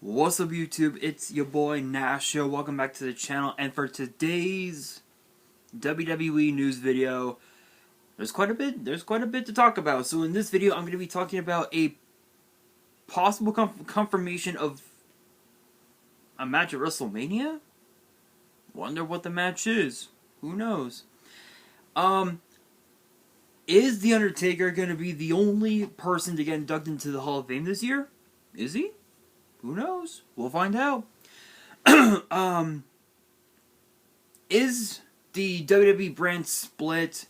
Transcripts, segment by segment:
What's up, YouTube? It's your boy Nasho. Welcome back to the channel. And for today's WWE news video, there's quite a bit to talk about. So in this video, I'm going to be talking about a possible confirmation of a match at WrestleMania. Wonder what the match is. Who knows? Is the Undertaker going to be the only person to get inducted into the Hall of Fame this year? Is he? Who knows? We'll find out. Is the WWE brand split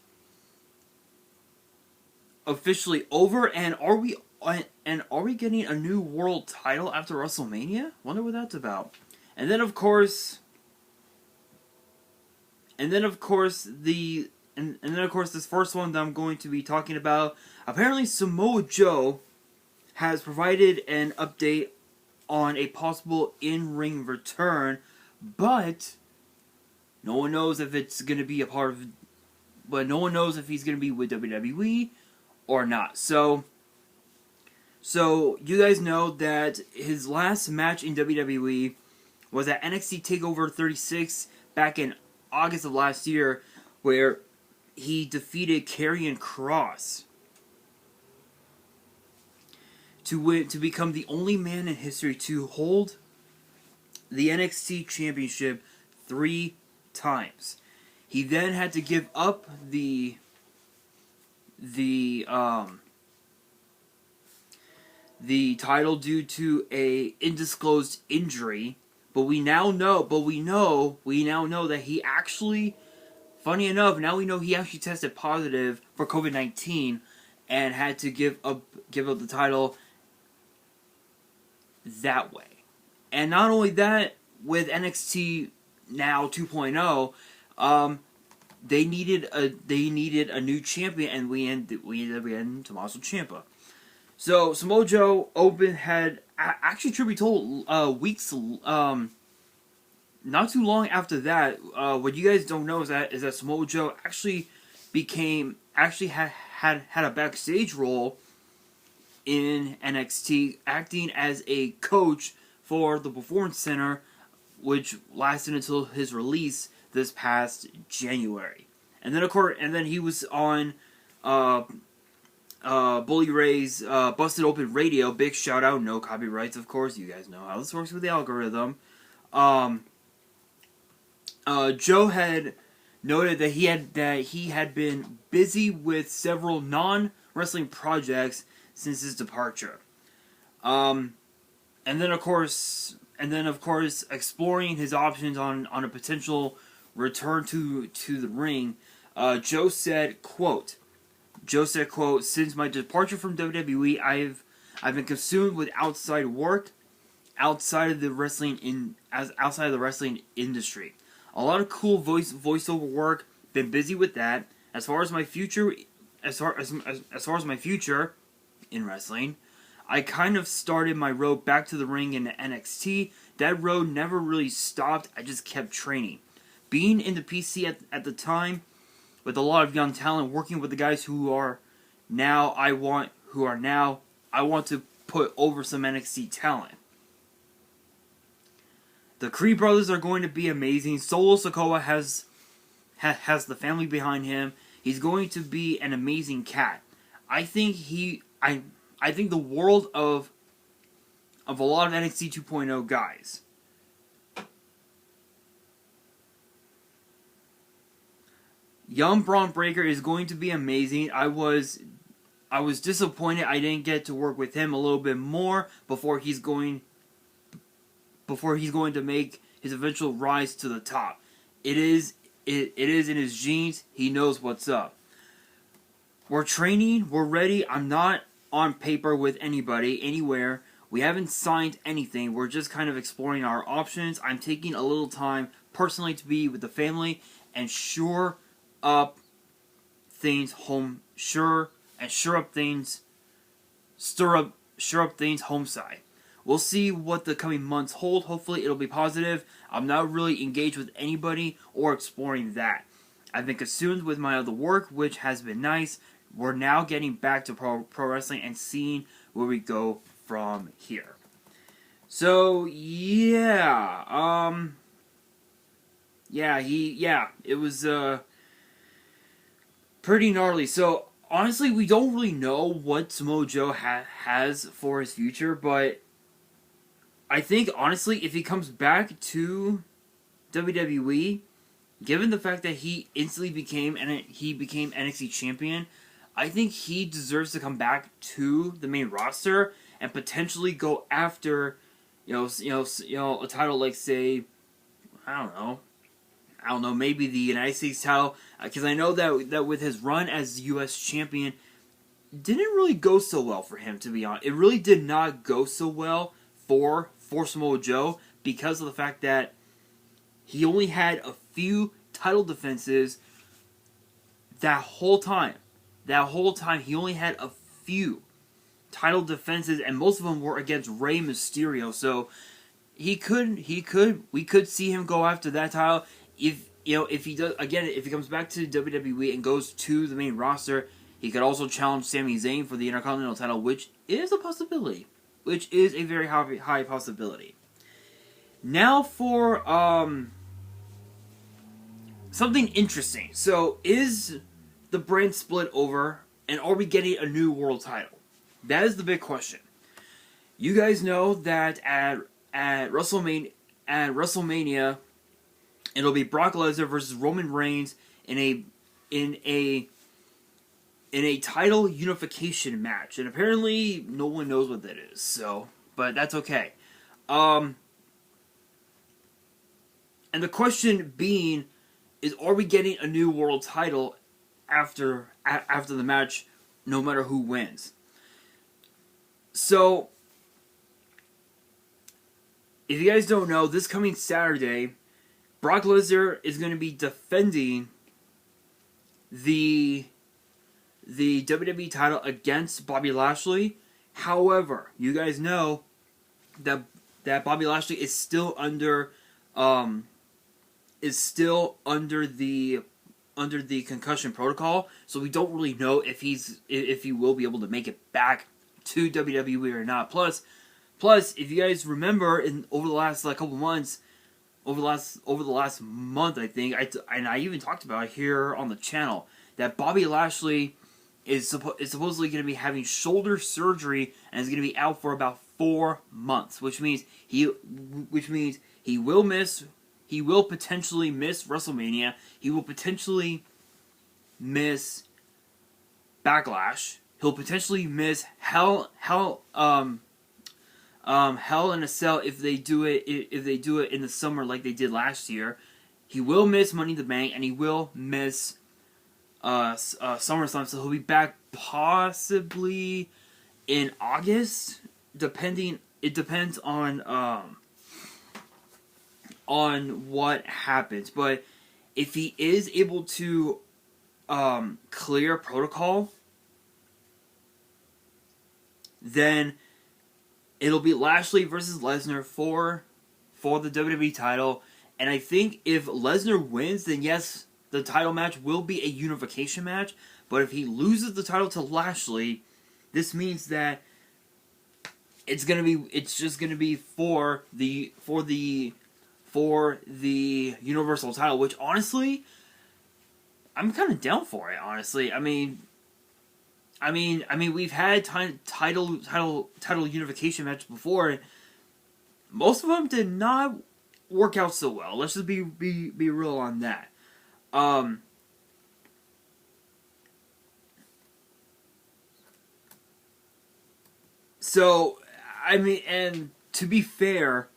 officially over, and are we getting a new world title after WrestleMania? Wonder what that's about. And then of course this first one that I'm going to be talking about. Apparently Samoa Joe has provided an update on a possible in-ring return, but no one knows if it's going to be a part of, but no one knows if he's going to be with WWE or not. So you guys know that his last match in WWE was at NXT TakeOver 36 back in August of last year, where he defeated Karrion Kross to become the only man in history to hold the NXT Championship 3 times. He then had to give up the title due to a undisclosed injury, but we now know that he actually, funny enough, now we know he actually tested positive for COVID-19 and had to give up the title that way. And not only that, with NXT now 2.0, they needed a new champion, and we ended up Tommaso Ciampa. So Samoa Joe had actually, truth be told, weeks not too long after that. What you guys don't know is that Samoa Joe actually had a backstage role in NXT, acting as a coach for the Performance Center, which lasted until his release this past January. And then he was on Bully Ray's Busted Open Radio. Big shout out, no copyrights, of course. You guys know how this works with the algorithm. Joe had noted that he had been busy with several non-wrestling projects since his departure. And then of course exploring his options on a potential return to the ring. Joe said, quote, "Since my departure from WWE, I've been consumed with outside work outside of the wrestling industry. A lot of cool voiceover work. Been busy with that. As far as my future in wrestling, I kind of started my road back to the ring in NXT. That road never really stopped. I just kept training. Being in the PC at the time, with a lot of young talent, working with the guys who are now I want to put over some NXT talent. The Creed brothers are going to be amazing. Solo Sikoa has the family behind him. He's going to be an amazing cat. I think the world of a lot of NXT 2.0 guys. Young Braun Breaker is going to be amazing. I was disappointed I didn't get to work with him a little bit more before he's going to make his eventual rise to the top. It is in his genes. He knows what's up. We're training. We're ready. I'm not on paper with anybody, anywhere. We haven't signed anything. We're just kind of exploring our options. I'm taking a little time personally to be with the family and stir up things home side. We'll see what the coming months hold. Hopefully it'll be positive. I'm not really engaged with anybody or exploring that. I've been consumed with my other work, which has been nice. We're now getting back to pro wrestling and seeing where we go from here." So it was pretty gnarly. So honestly, we don't really know what Samoa Joe has for his future, but I think honestly, if he comes back to WWE, given the fact that he instantly became NXT champion, I think he deserves to come back to the main roster and potentially go after, a title like, say, I don't know, maybe the United States title, because I know that with his run as U.S. champion, didn't really go so well for him, to be honest. It really did not go so well for Samoa Joe because of the fact that he only had a few title defenses that whole time. That whole time, he only had a few title defenses, and most of them were against Rey Mysterio. So we could see him go after that title if he does again. If he comes back to WWE and goes to the main roster, he could also challenge Sami Zayn for the Intercontinental title, which is a possibility. Which is a very high possibility. Now for something interesting. So, is the brand split over, and are we getting a new world title? That is the big question. You guys know that at WrestleMania, it'll be Brock Lesnar versus Roman Reigns in a title unification match, and apparently no one knows what that is. So, but that's okay. And the question being is, are we getting a new world title after the match, no matter who wins? So, if you guys don't know, this coming Saturday, Brock Lesnar is going to be defending the WWE title against Bobby Lashley. However, you guys know that Bobby Lashley is still under the concussion protocol, so we don't really know if he will be able to make it back to WWE or not. Plus, if you guys remember, over the last couple months, over the last month, I think, I even talked about it here on the channel, that Bobby Lashley is supposedly going to be having shoulder surgery and is going to be out for about 4 months, which means he will potentially miss WrestleMania. He will potentially miss Backlash. He'll potentially miss Hell in a Cell if they do it in the summer like they did last year. He will miss Money in the Bank, and he will miss SummerSlam. So he'll be back possibly in August, depending. It depends on what happens. But if he is able to clear protocol, then it'll be Lashley versus Lesnar for the WWE title. And I think if Lesnar wins, then yes, the title match will be a unification match. But if he loses the title to Lashley, this means that it's just gonna be for the Universal title, which honestly, I'm kind of down for it. Honestly, I mean, we've had title unification matches before, and most of them did not work out so well. Let's just be real on that. So, I mean, and to be fair,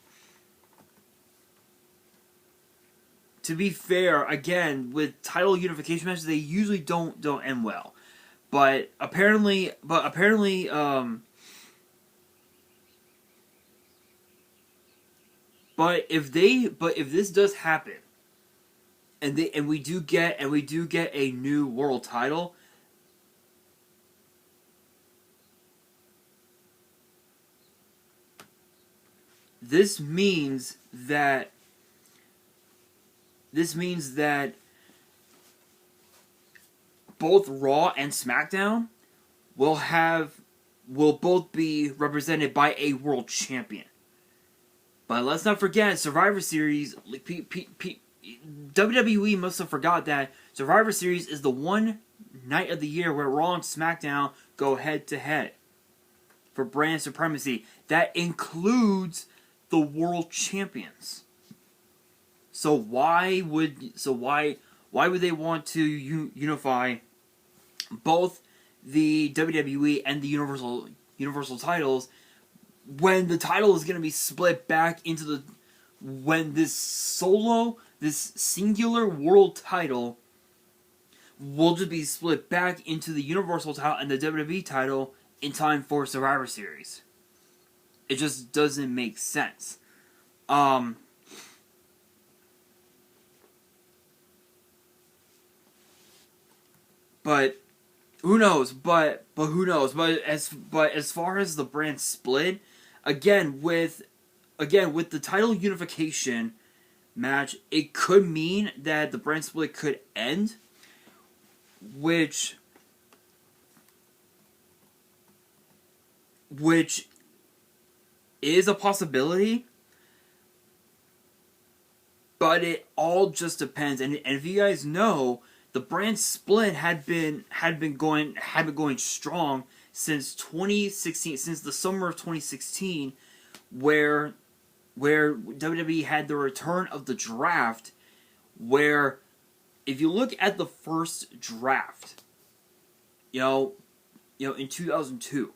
again, with title unification matches, they usually don't end well. But apparently, but if this does happen, and we do get a new world title, this means that both Raw and SmackDown will both be represented by a world champion. But let's not forget, Survivor Series, WWE must have forgot that Survivor Series is the one night of the year where Raw and SmackDown go head-to-head for brand supremacy. That includes the world champions. So why would they want to unify both the WWE and the Universal titles when the title is going to be split back into when this singular world title will just be split back into the Universal title and the WWE title in time for Survivor Series? It just doesn't make sense. But who knows? But who knows? But as far as the brand split, again with the title unification match, it could mean that the brand split could end, which is a possibility. But it all just depends. And if you guys know, the brand split had been going strong since 2016, since the summer of 2016, where WWE had the return of the draft, where if you look at the first draft, in 2002,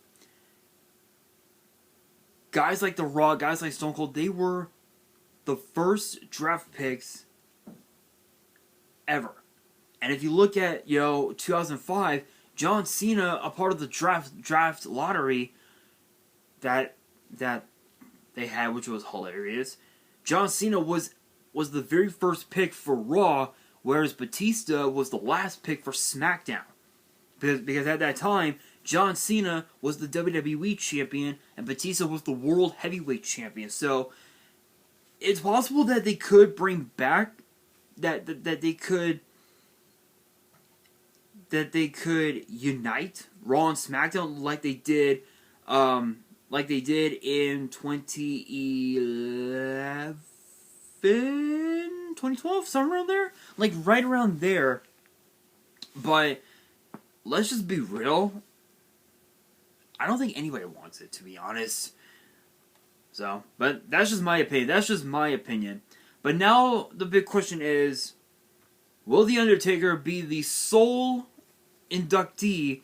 guys like The Rock, guys like Stone Cold, they were the first draft picks ever. And if you look at 2005, John Cena, a part of the draft lottery that they had, which was hilarious. John Cena was the very first pick for Raw, whereas Batista was the last pick for SmackDown. Because at that time, John Cena was the WWE champion and Batista was the World Heavyweight champion. So it's possible that they could bring back that they could unite Raw and SmackDown like they did in 2011, 2012, somewhere around there, like right around there. But let's just be real, I don't think anybody wants it, to be honest. So, but that's just my opinion. But now the big question is, will The Undertaker be the sole inductee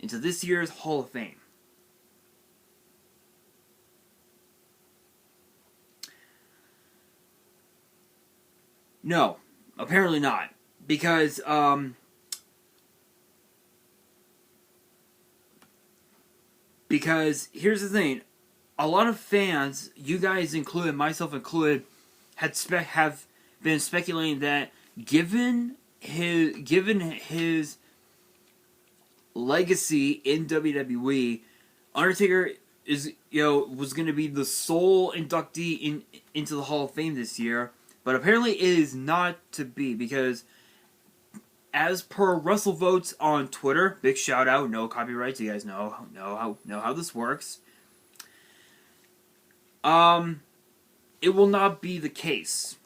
into this year's Hall of Fame? No, apparently not. Because here's the thing. A lot of fans, you guys included, myself included, have been speculating that given his legacy in WWE, Undertaker was going to be the sole inductee into the Hall of Fame this year. But apparently it is not to be, because as per WrestleVotes on Twitter, big shout out, no copyrights, you guys know how this works. It will not be the case.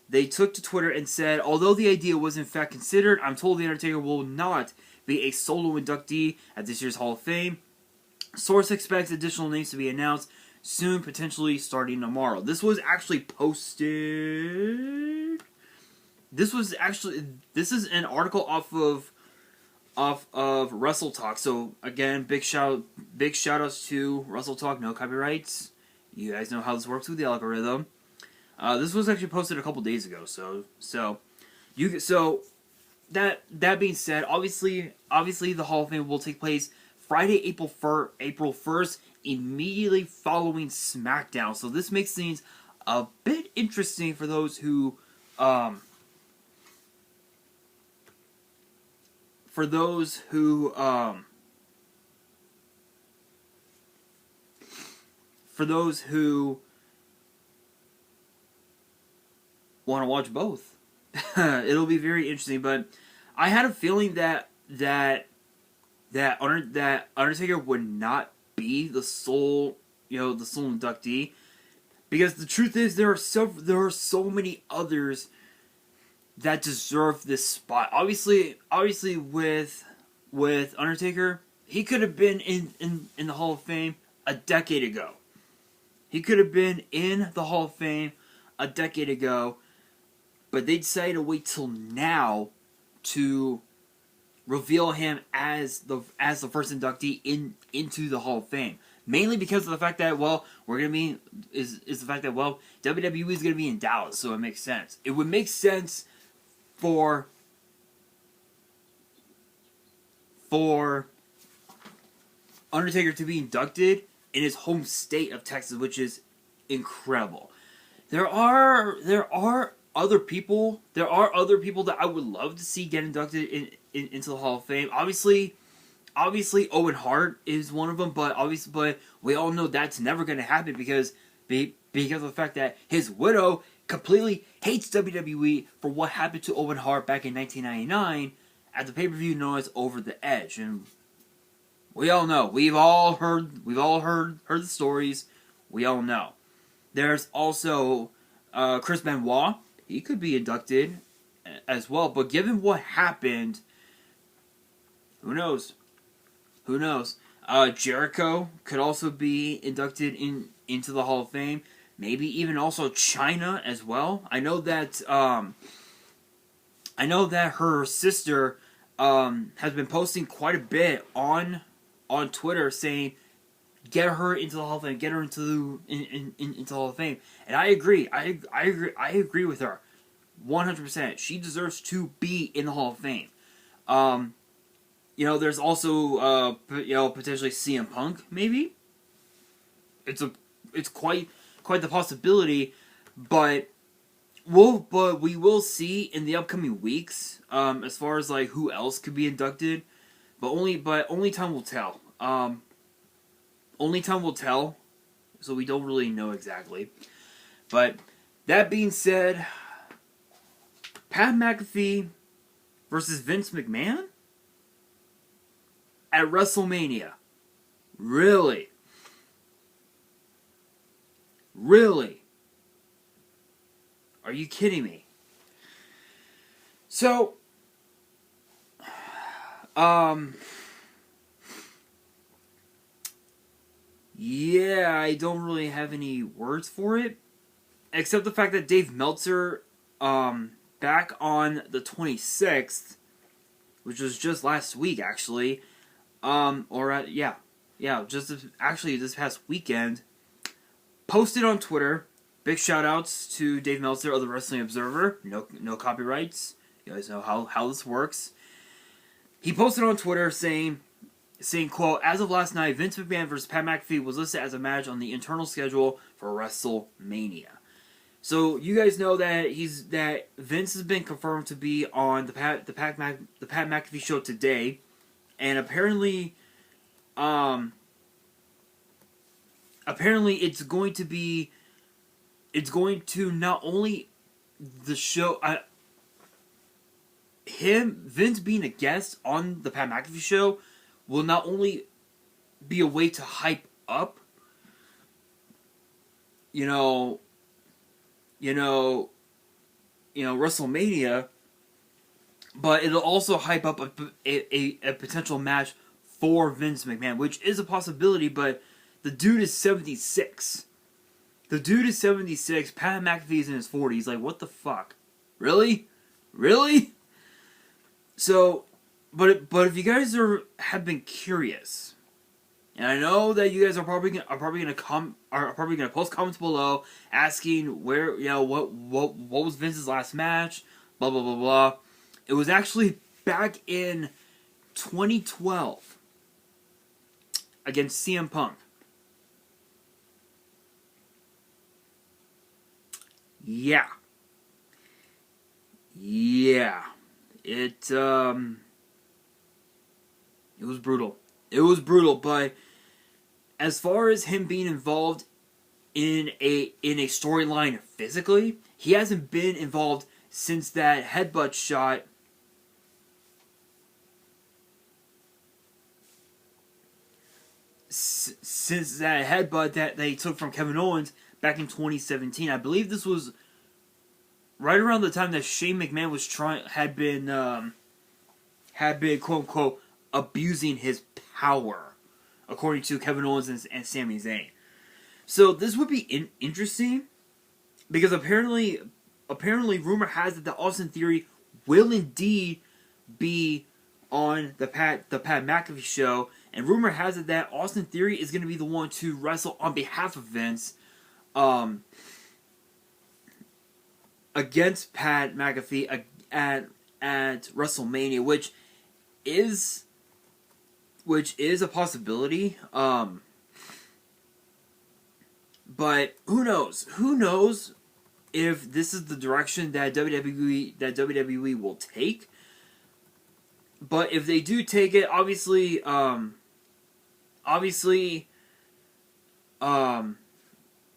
They took to Twitter and said, although the idea was in fact considered, I'm told The Undertaker will not be a solo inductee at this year's Hall of Fame. Source expects additional names to be announced soon, potentially starting tomorrow. This was actually posted. This is an article off of Wrestle Talk. So again, big shout outs to Wrestle Talk. No copyrights. You guys know how this works with the algorithm. This was actually posted a couple days ago. So that being said, obviously the Hall of Fame will take place Friday, April 1st, immediately following SmackDown. So this makes things a bit interesting for those who want to watch both. It'll be very interesting, but I had a feeling that Undertaker would not be the sole inductee. Because the truth is, there are so many others that deserve this spot. Obviously, with Undertaker, he could have been in the Hall of Fame a decade ago. He could have been in the Hall of Fame a decade ago, but they decided to wait till now to reveal him as the first inductee into the Hall of Fame. Mainly because of the fact that, well, WWE is going to be in Dallas, so it makes sense. It would make sense for Undertaker to be inducted in his home state of Texas, which is incredible. There are other people that I would love to see get inducted into the Hall of Fame. Obviously Owen Hart is one of them, but we all know that's never going to happen because of the fact that his widow completely hates WWE for what happened to Owen Hart back in 1999 at the pay-per-view known as Over the Edge, and we all know. We've all heard the stories. We all know. There's also Chris Benoit. He could be inducted as well, but given what happened, who knows? Who knows? Jericho could also be inducted into the Hall of Fame. Maybe even also Chyna as well. I know that her sister has been posting quite a bit on Twitter saying, get her into the Hall of Fame, get her into the Hall of Fame. And I agree. I agree with her 100%. She deserves to be in the Hall of Fame. There's also potentially CM Punk, maybe. It's quite the possibility, but we will see in the upcoming weeks as far as like who else could be inducted, but only time will tell. Only time will tell, so we don't really know exactly. But that being said, Pat McAfee versus Vince McMahon at WrestleMania. Really? Really? Are you kidding me? So, yeah, I don't really have any words for it, except the fact that Dave Meltzer, back on the 26th, which was just last week, actually, this past weekend, posted on Twitter. Big shout outs to Dave Meltzer of the Wrestling Observer. No copyrights. You guys know how this works. He posted on Twitter saying, quote, as of last night, Vince McMahon versus Pat McAfee was listed as a match on the internal schedule for WrestleMania. So you guys know that Vince has been confirmed to be on the Pat McAfee show today, and apparently it's going to not only the show, Vince being a guest on the Pat McAfee show will not only be a way to hype up, WrestleMania, but it'll also hype up a potential match for Vince McMahon, which is a possibility, but the dude is 76. Pat McAfee is in his 40s. Like, what the fuck? Really? So, but if you guys have been curious, and I know that you guys are probably gonna post comments below asking where what was Vince's last match, blah blah blah blah. It was actually back in 2012 against CM Punk. Yeah. It was brutal. But as far as him being involved in a storyline physically, he hasn't been involved since that headbutt shot. Since that headbutt that they took from Kevin Owens back in 2017. I believe this was right around the time that Shane McMahon was had been quote unquote abusing his power, according to Kevin Owens and Sami Zayn. So this would be interesting because apparently rumor has it that Austin Theory will indeed be on the Pat McAfee show, and rumor has it that Austin Theory is going to be the one to wrestle on behalf of Vince against Pat McAfee at WrestleMania, which is a possibility. But who knows? Who knows if this is the direction that WWE will take? But if they do take it, obviously, you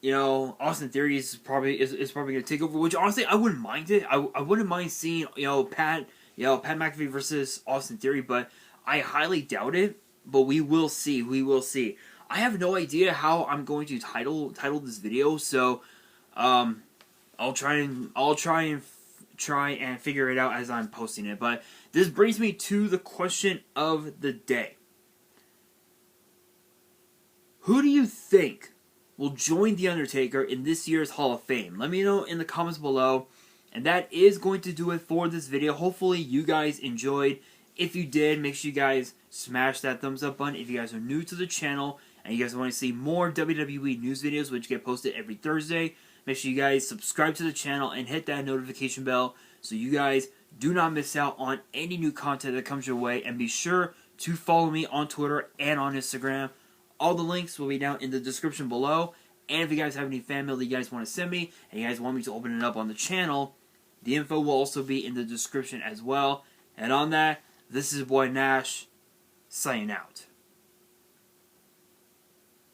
know, Austin Theory is probably going to take over. Which honestly, I wouldn't mind it. I wouldn't mind seeing Pat McAfee versus Austin Theory, but I highly doubt it. But we will see. We will see. I have no idea how I'm going to title this video, so I'll try and figure it out as I'm posting it. But this brings me to the question of the day. Who do you think will join The Undertaker in this year's Hall of Fame? Let me know in the comments below. And that is going to do it for this video. Hopefully you guys enjoyed. If you did, make sure you guys smash that thumbs up button. If you guys are new to the channel and you guys want to see more WWE news videos, which get posted every Thursday, make sure you guys subscribe to the channel and hit that notification bell so you guys do not miss out on any new content that comes your way. And be sure to follow me on Twitter and on Instagram. All the links will be down in the description below. And if you guys have any fan mail that you guys want to send me and you guys want me to open it up on the channel, the info will also be in the description as well. And on that, this is your boy Nash, signing out.